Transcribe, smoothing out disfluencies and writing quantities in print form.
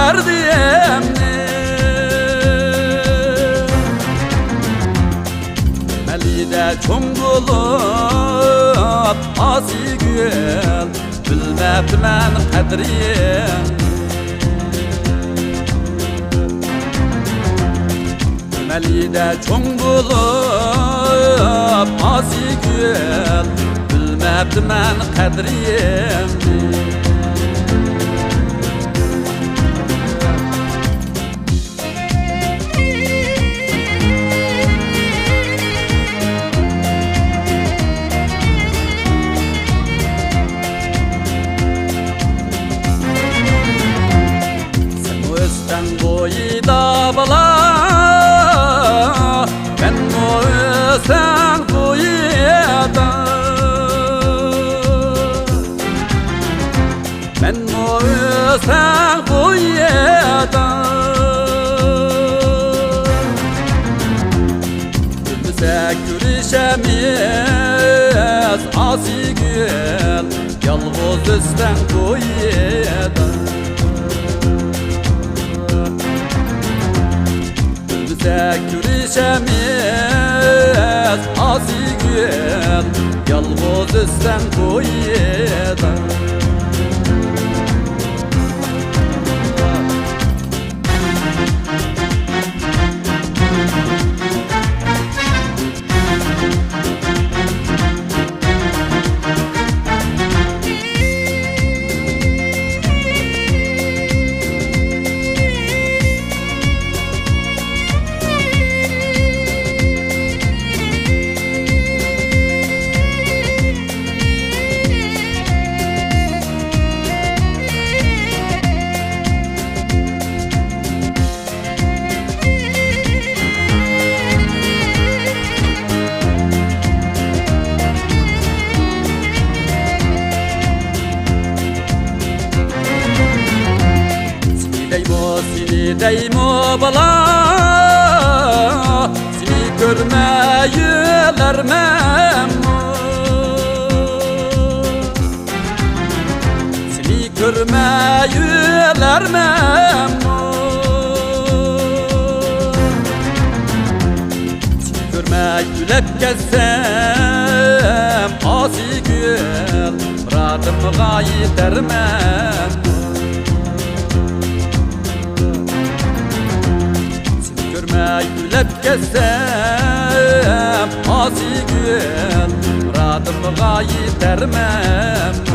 derdimni Melide çoğum bulup asi gül Bilmepti men kadriyim Melide çoğum bulup asi gül Bilmepti men kadriyim Boyda bala ben o sen boyda ben o sen boyda bize görüşemiz asi gül yalnız üstten boyda Görüşemiz asi gül yalnız üstten koyda Seni deymo bala Seni görmeyüler memnu Seni görmeyüler memnu Seni görmeyülep gezsem asi gül Radım gayet dermem Gülüp gezsem asi gül Radım gayet dermem